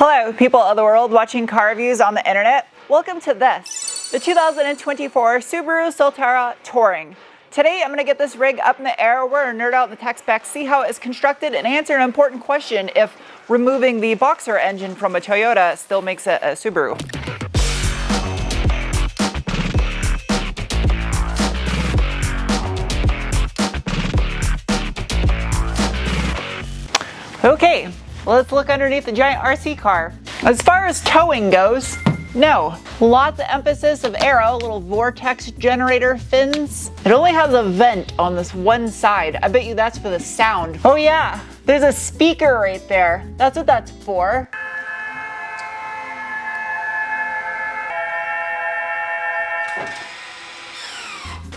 Hello, people of the world watching car reviews on the internet. Welcome to this, the 2024 Subaru Solterra Touring. Today, I'm going to get this rig up in the air. We're going to nerd out in the tech specs, see how it's constructed, and answer an important question if removing the Boxer engine from a Toyota still makes it a Subaru. Okay, let's look underneath the giant RC car. As far as towing goes, no. Lots of emphasis of aero, little vortex generator fins. It only has a vent on this one side. I bet you that's for the sound. Oh yeah, there's a speaker right there. That's what that's for.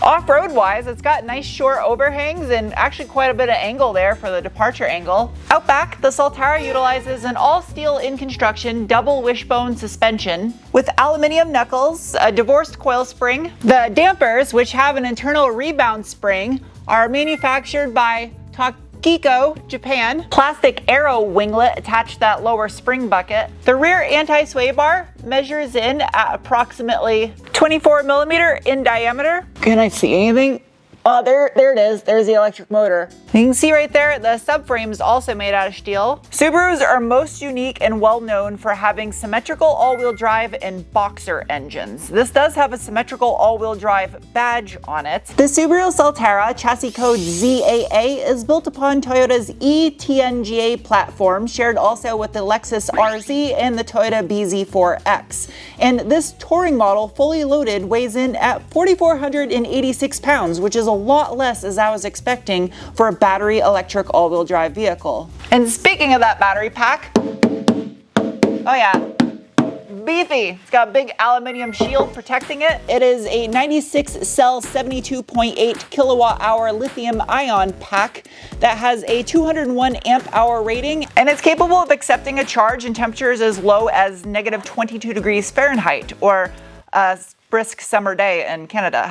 Off-road wise, it's got nice short overhangs and actually quite a bit of angle there for the departure angle. Out back, the Solterra utilizes an all-steel in construction double wishbone suspension with aluminum knuckles, a divorced coil spring. The dampers, which have an internal rebound spring, are manufactured by Todd C, Japan. Plastic aero winglet attached to that lower spring bucket. The rear anti-sway bar measures in at approximately 24 millimeter in diameter. Can I see anything? Oh, there it is. There's the electric motor. You can see right there, the subframe is also made out of steel. Subarus are most unique and well known for having symmetrical all-wheel drive and Boxer engines. This does have a symmetrical all-wheel drive badge on it. The Subaru Solterra, chassis code ZAA, is built upon Toyota's eTNGA platform, shared also with the Lexus RZ and the Toyota BZ4X. And this touring model, fully loaded, weighs in at 4,486 pounds, which is a lot less as I was expecting for a battery electric all-wheel drive vehicle. And speaking of that battery pack, oh yeah, beefy. It's got a big aluminum shield protecting it. It is a 96 cell 72.8 kilowatt hour lithium ion pack that has a 201 amp hour rating, and it's capable of accepting a charge in temperatures as low as negative 22 degrees Fahrenheit, or a brisk summer day in Canada.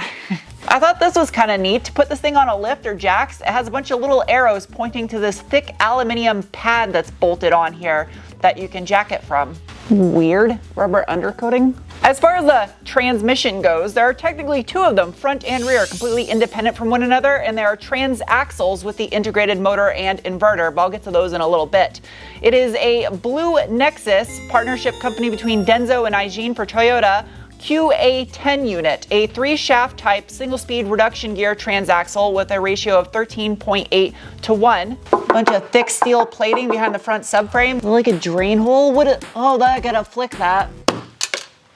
I thought this was kind of neat. To put this thing on a lift or jacks, it has a bunch of little arrows pointing to this thick aluminum pad that's bolted on here that you can jack it from. Weird rubber undercoating. As far as the transmission goes, there are technically two of them, front and rear, completely independent from one another, and there are transaxles with the integrated motor and inverter, but I'll get to those in a little bit. It is a Blue Nexus partnership company between Denso and Aijin for Toyota QA10 unit, a 3-shaft type single-speed reduction gear transaxle with a ratio of 13.8 to 1. Bunch of thick steel plating behind the front subframe. Like a drain hole? Oh, I gotta flick that.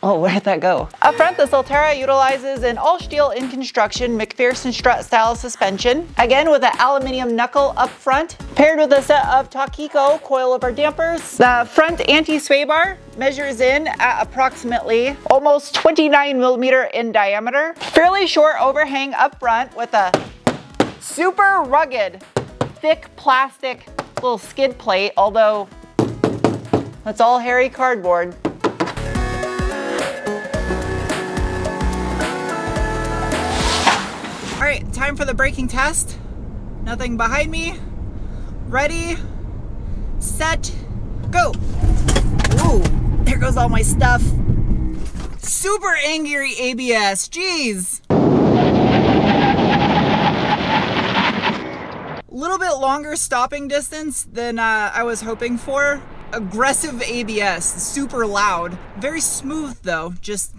Oh, where did that go? Up front, the Solterra utilizes an all-steel in construction McPherson strut style suspension, again with an aluminum knuckle up front, paired with a set of Takiko coilover dampers. The front anti-sway bar measures in at approximately almost 29 millimeter in diameter. Fairly short overhang up front with a super rugged, thick plastic little skid plate, although that's all hairy cardboard. All right, time for the braking test. Nothing behind me. Ready, set, go. Ooh, there goes all my stuff. Super angry ABS, jeez. A little bit longer stopping distance than I was hoping for. Aggressive ABS, super loud. Very smooth though, just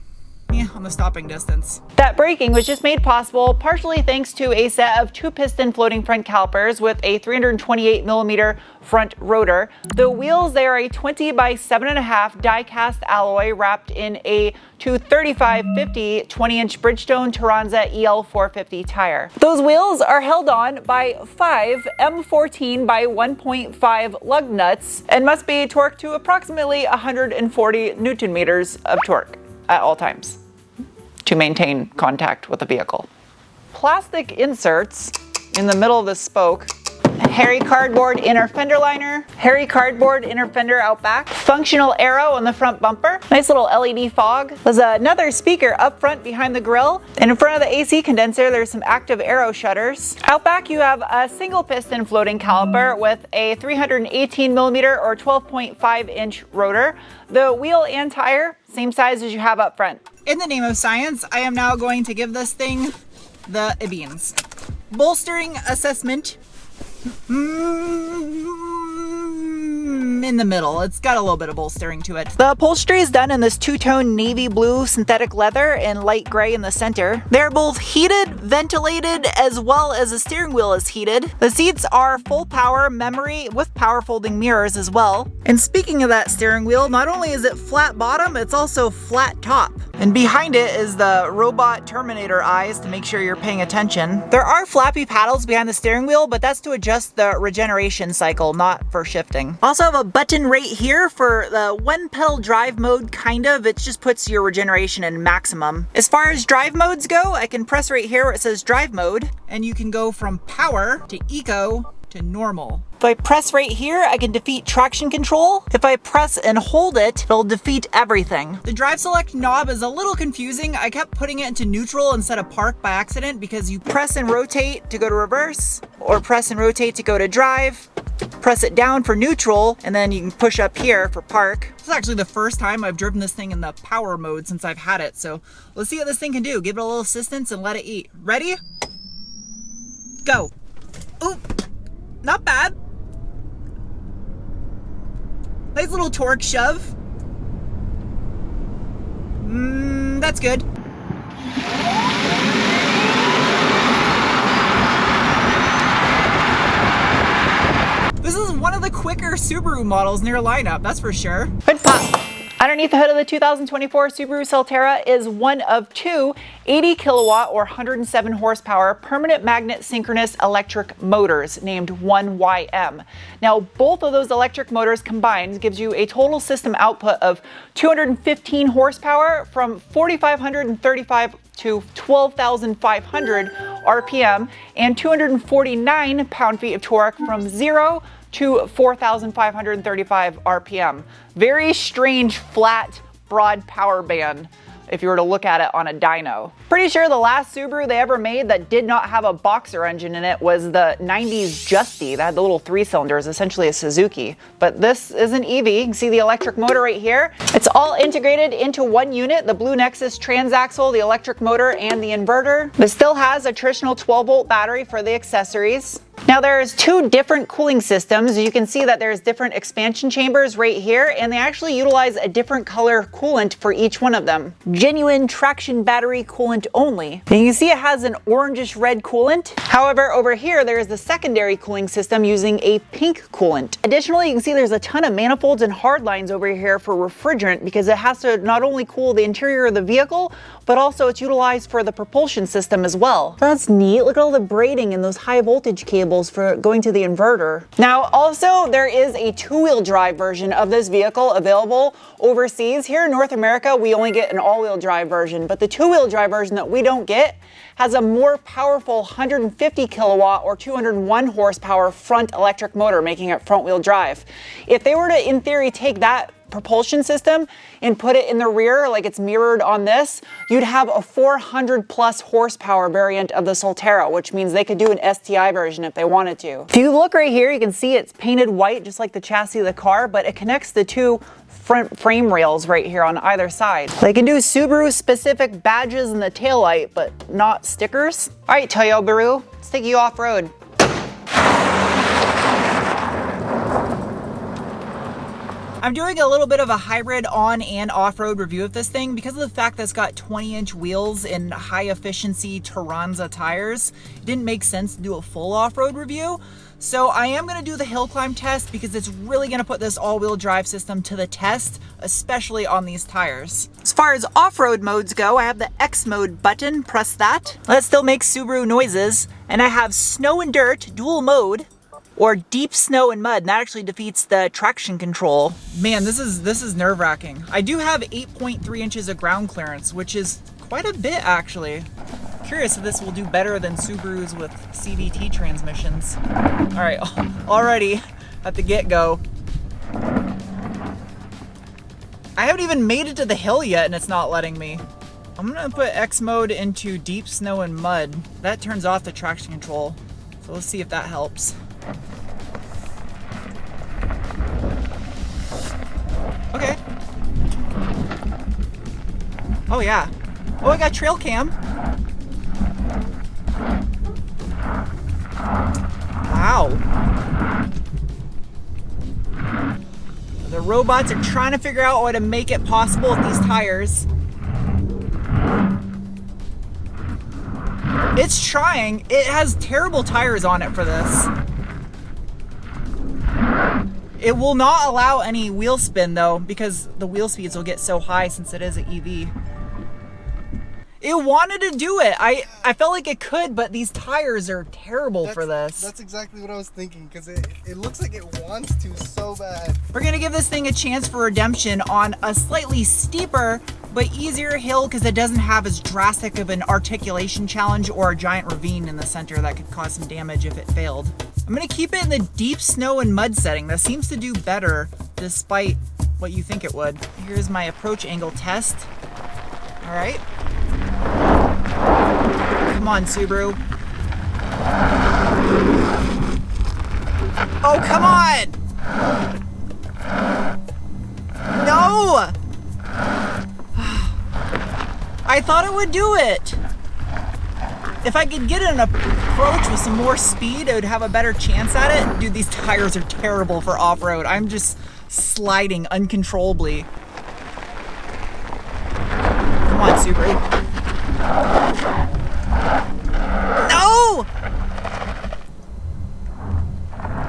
on the stopping distance. That braking was just made possible partially thanks to a set of 2-piston floating front calipers with a 328 millimeter front rotor. The wheels, they are a 20 by 7.5 die-cast alloy wrapped in a 235/50 20-inch Bridgestone Turanza EL450 tire. Those wheels are held on by 5 M14 by 1.5 lug nuts and must be torqued to approximately 140 Newton meters of torque at all times to maintain contact with the vehicle. Plastic inserts in the middle of the spoke Hairy cardboard inner fender liner, hairy cardboard inner fender out back, functional arrow on the front bumper, nice little LED fog. There's another speaker up front behind the grille, and in front of the AC condenser there's some active arrow shutters. Out back you have a single piston floating caliper with a 318mm or 12.5-inch rotor. The wheel and tire, same size as you have up front. In the name of science, I am now going to give this thing the beans. Bolstering assessment. In the middle. It's got a little bit of bolstering to it. The upholstery is done in this two-tone navy blue synthetic leather and light gray in the center. They're both heated, ventilated, as well as the steering wheel is heated. The seats are full power memory with power folding mirrors as well. And speaking of that steering wheel, not only is it flat bottom, it's also flat top. And behind it is the robot Terminator eyes to make sure you're paying attention. There are flappy paddles behind the steering wheel, but that's to adjust the regeneration cycle, not for shifting. Also have a button right here for the one pedal drive mode, kind of. It just puts your regeneration in maximum. As far as drive modes go, I can press right here where it says drive mode, and you can go from power to eco to normal. If I press right here, I can defeat traction control. If I press and hold it, it'll defeat everything. The drive select knob is a little confusing. I kept putting it into neutral instead of park by accident because you press and rotate to go to reverse, or press and rotate to go to drive. Press it down for neutral, and then you can push up here for park. This is actually the first time I've driven this thing in the power mode since I've had it, so let's see what this thing can do. Give it a little assistance and let it eat. Ready? Go. Ooh, not bad. Nice little torque shove. That's good. This is one of the quicker Subaru models in your lineup, that's for sure. Good pop. Underneath the hood of the 2024 Subaru Solterra is one of two 80 kilowatt or 107 horsepower permanent magnet synchronous electric motors named 1YM. Now, both of those electric motors combined gives you a total system output of 215 horsepower from 4,535 to 12,500 RPM and 249 pound-feet of torque from 0 to 4,535 RPM. Very strange, flat, broad power band if you were to look at it on a dyno. Pretty sure the last Subaru they ever made that did not have a boxer engine in it was the 90s Justy. That had the little 3 cylinders, essentially a Suzuki. But this is an EV. You can see the electric motor right here. It's all integrated into one unit, the Blue Nexus transaxle, the electric motor, and the inverter. This still has a traditional 12-volt battery for the accessories. Now there's two different cooling systems. You can see that there's different expansion chambers right here, and they actually utilize a different color coolant for each one of them. Genuine traction battery coolant only. And you can see it has an orangish red coolant. However, over here there is the secondary cooling system using a pink coolant. Additionally, you can see there's a ton of manifolds and hard lines over here for refrigerant because it has to not only cool the interior of the vehicle, but also it's utilized for the propulsion system as well. That's neat. Look at all the braiding and those high voltage cables for going to the inverter. Now, also there is a 2-wheel drive version of this vehicle available overseas. Here in North America, we only get an all-wheel drive version, but the 2-wheel drive version that we don't get has a more powerful 150 kilowatt or 201 horsepower front electric motor, making it front-wheel drive. If they were to, in theory, take that propulsion system and put it in the rear like it's mirrored on this, you'd have a 400 plus horsepower variant of the Solterra, which means they could do an STI version if they wanted to. If you look right here, you can see it's painted white just like the chassis of the car, but it connects the two front frame rails right here on either side. They can do Subaru specific badges in the taillight, but not stickers. All right, Toyo-Baru, let's take you off-road. I'm doing a little bit of a hybrid on and off-road review of this thing because of the fact that it's got 20-inch wheels and high-efficiency Turanza tires. It didn't make sense to do a full off-road review. So I am going to do the hill climb test because it's really going to put this all-wheel drive system to the test, especially on these tires. As far as off-road modes go, I have the X mode button. Press that. That still makes Subaru noises. And I have snow and dirt dual mode, or deep snow and mud, and that actually defeats the traction control. Man, this is nerve-wracking. I do have 8.3 inches of ground clearance, which is quite a bit actually. Curious if this will do better than Subarus with CVT transmissions. All right, already at the get-go. I haven't even made it to the hill yet and it's not letting me. I'm gonna put X mode into deep snow and mud. That turns off the traction control. So let's see if that helps. Okay. Oh yeah. Oh, I got trail cam. Wow. The robots are trying to figure out how to make it possible with these tires. It's trying. It has terrible tires on it for this. It will not allow any wheel spin though, because the wheel speeds will get so high since it is an EV. It wanted to do it. I felt like it could, but these tires are terrible for this. That's exactly what I was thinking, because it looks like it wants to so bad. We're gonna give this thing a chance for redemption on a slightly steeper but easier hill because it doesn't have as drastic of an articulation challenge or a giant ravine in the center that could cause some damage if it failed. I'm gonna keep it in the deep snow and mud setting. That seems to do better despite what you think it would. Here's my approach angle test. All right. Come on, Subaru. Oh, come on! No! I thought it would do it. If I could get an approach with some more speed, I would have a better chance at it. Dude, these tires are terrible for off-road. I'm just sliding uncontrollably. Come on, Subaru. No!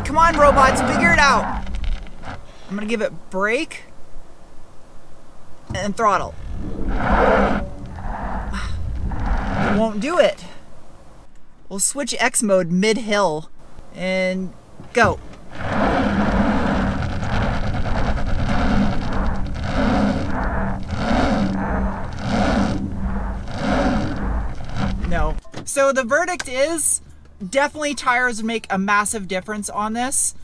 Come on, robots, figure it out. I'm gonna give it brake and throttle. It won't do it. We'll switch X mode mid-hill and go. No. So the verdict is definitely tires would make a massive difference on this,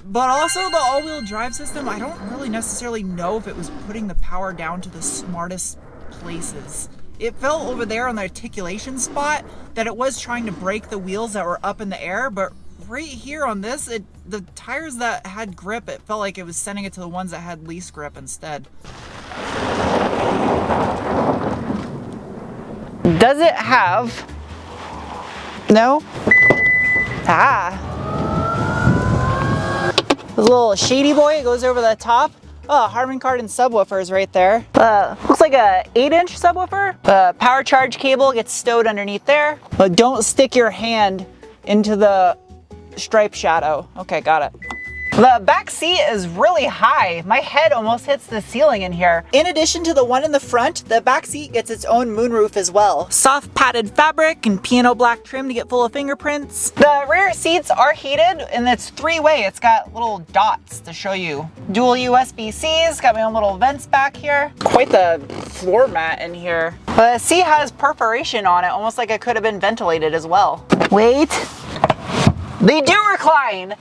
but also the all-wheel drive system, I don't really necessarily know if it was putting the power down to the smartest places. It felt over there on the articulation spot that it was trying to brake the wheels that were up in the air, but right here on this, the tires that had grip, it felt like it was sending it to the ones that had least grip instead. Does it have... No? Ah. This little shady boy goes over the top. Oh, Harman Kardon subwoofers right there. Looks like a 8-inch subwoofer. The power charge cable gets stowed underneath there. But don't stick your hand into the stripe shadow. Okay, got it. The back seat is really high. My head almost hits the ceiling in here. In addition to the one in the front, the back seat gets its own moonroof as well. Soft padded fabric and piano black trim to get full of fingerprints. The rear seats are heated and it's 3-way. It's got little dots to show you. Dual USB-Cs, got my own little vents back here. Quite the floor mat in here. The seat has perforation on it, almost like it could have been ventilated as well. Wait. They do recline!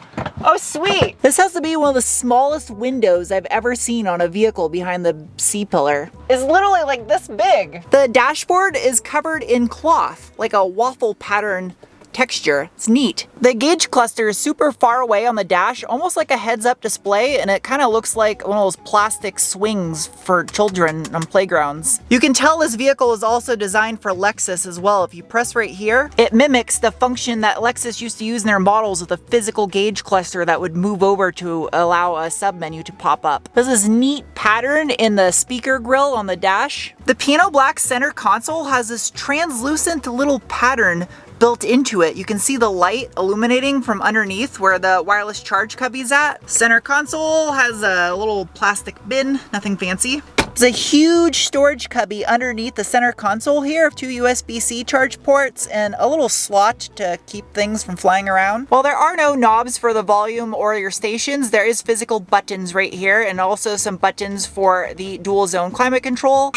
Oh, sweet! This has to be one of the smallest windows I've ever seen on a vehicle behind the C-pillar. It's literally like this big. The dashboard is covered in cloth, like a waffle pattern texture. It's neat. The gauge cluster is super far away on the dash, almost like a heads-up display, and it kind of looks like one of those plastic swings for children on playgrounds. You can tell this vehicle is also designed for Lexus as well. If you press right here, it mimics the function that Lexus used to use in their models with a physical gauge cluster that would move over to allow a sub-menu to pop up. There's this neat pattern in the speaker grille on the dash. The piano black center console has this translucent little pattern built into it. You can see the light illuminating from underneath where the wireless charge cubby's at. Center console has a little plastic bin, nothing fancy. There's a huge storage cubby underneath the center console here of 2 USB-C charge ports and a little slot to keep things from flying around. While there are no knobs for the volume or your stations, there is physical buttons right here and also some buttons for the dual zone climate control.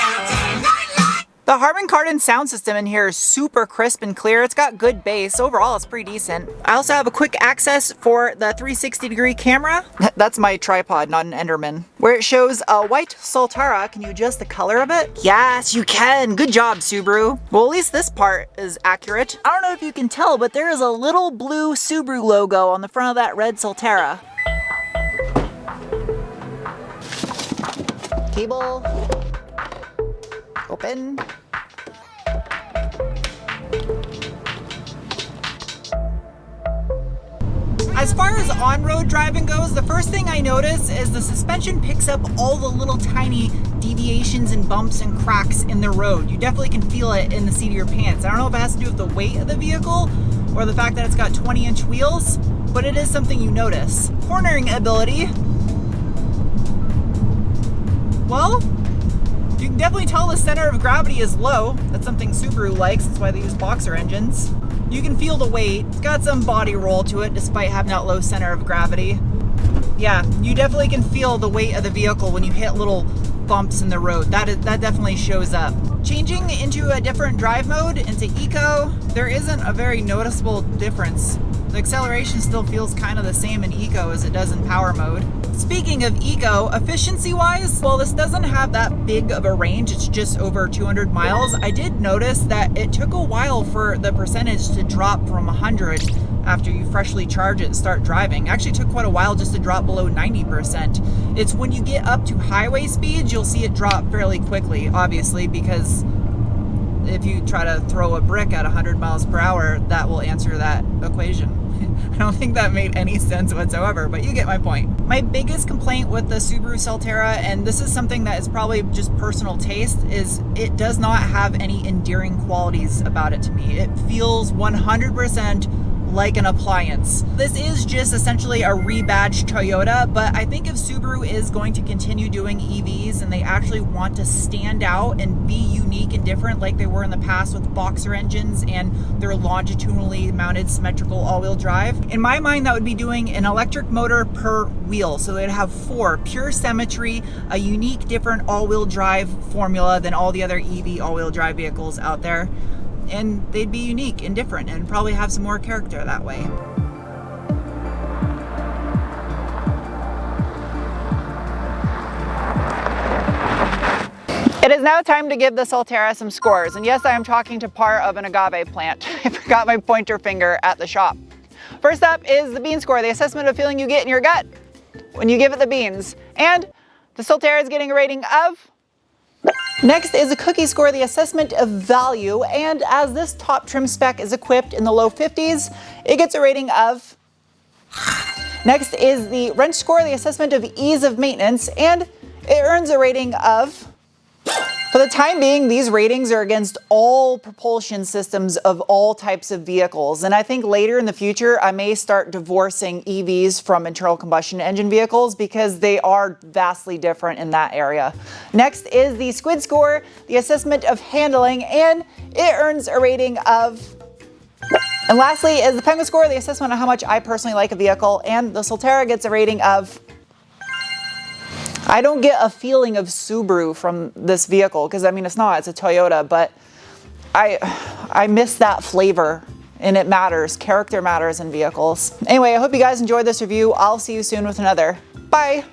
The Harman Kardon sound system in here is super crisp and clear. It's got good bass. Overall, it's pretty decent. I also have a quick access for the 360-degree camera. That's my tripod, not an Enderman. Where it shows a white Solterra. Can you adjust the color of it? Yes, you can. Good job, Subaru. Well, at least this part is accurate. I don't know if you can tell, but there is a little blue Subaru logo on the front of that red Solterra. Cable. Open. As far as on-road driving goes, the first thing I notice is the suspension picks up all the little tiny deviations and bumps and cracks in the road. You definitely can feel it in the seat of your pants. I don't know if it has to do with the weight of the vehicle or the fact that it's got 20-inch wheels, but it is something you notice. Cornering ability. Well, you can definitely tell the center of gravity is low. That's something Subaru likes. That's why they use boxer engines. You can feel the weight. It's got some body roll to it despite having that low center of gravity. Yeah, you definitely can feel the weight of the vehicle when you hit little bumps in the road. That definitely shows up. Changing into a different drive mode, into Eco, there isn't a very noticeable difference. The acceleration still feels kind of the same in Eco as it does in Power mode. Speaking of Eco, efficiency-wise, while this doesn't have that big of a range, it's just over 200 miles, I did notice that it took a while for the percentage to drop from 100 after you freshly charge it and start driving. It actually took quite a while just to drop below 90%. It's when you get up to highway speeds, you'll see it drop fairly quickly, obviously, because if you try to throw a brick at 100 miles per hour, that will answer that equation. I don't think that made any sense whatsoever, but you get my point. My biggest complaint with the Subaru Solterra, and this is something that is probably just personal taste, is it does not have any endearing qualities about it to me. It feels 100% like an appliance. This is just essentially a rebadged Toyota, but I think if Subaru is going to continue doing EVs and they actually want to stand out and be unique and different like they were in the past with boxer engines and their longitudinally mounted symmetrical all-wheel drive, in my mind that would be doing an electric motor per wheel. So they'd have 4, pure symmetry, a unique different all-wheel drive formula than all the other EV all-wheel drive vehicles out there. And they'd be unique and different and probably have some more character that way. It is now time to give the Solterra some scores. And yes, I am talking to part of an agave plant. I forgot my pointer finger at the shop. First up is the bean score, the assessment of feeling you get in your gut when you give it the beans. And the Solterra is getting a rating of... Next is a cookie score, the assessment of value, and as this top trim spec is equipped in the low 50s, it gets a rating of... Next is the wrench score, the assessment of ease of maintenance, and it earns a rating of... For the time being, these ratings are against all propulsion systems of all types of vehicles. And I think later in the future, I may start divorcing EVs from internal combustion engine vehicles because they are vastly different in that area. Next is the squid score, the assessment of handling, and it earns a rating of... And lastly is the penguin score, the assessment of how much I personally like a vehicle, and the Solterra gets a rating of... I don't get a feeling of Subaru from this vehicle because I mean it's a Toyota, but I miss that flavor and it matters. Character matters in vehicles. Anyway, I hope you guys enjoyed this review. I'll see you soon with another. Bye.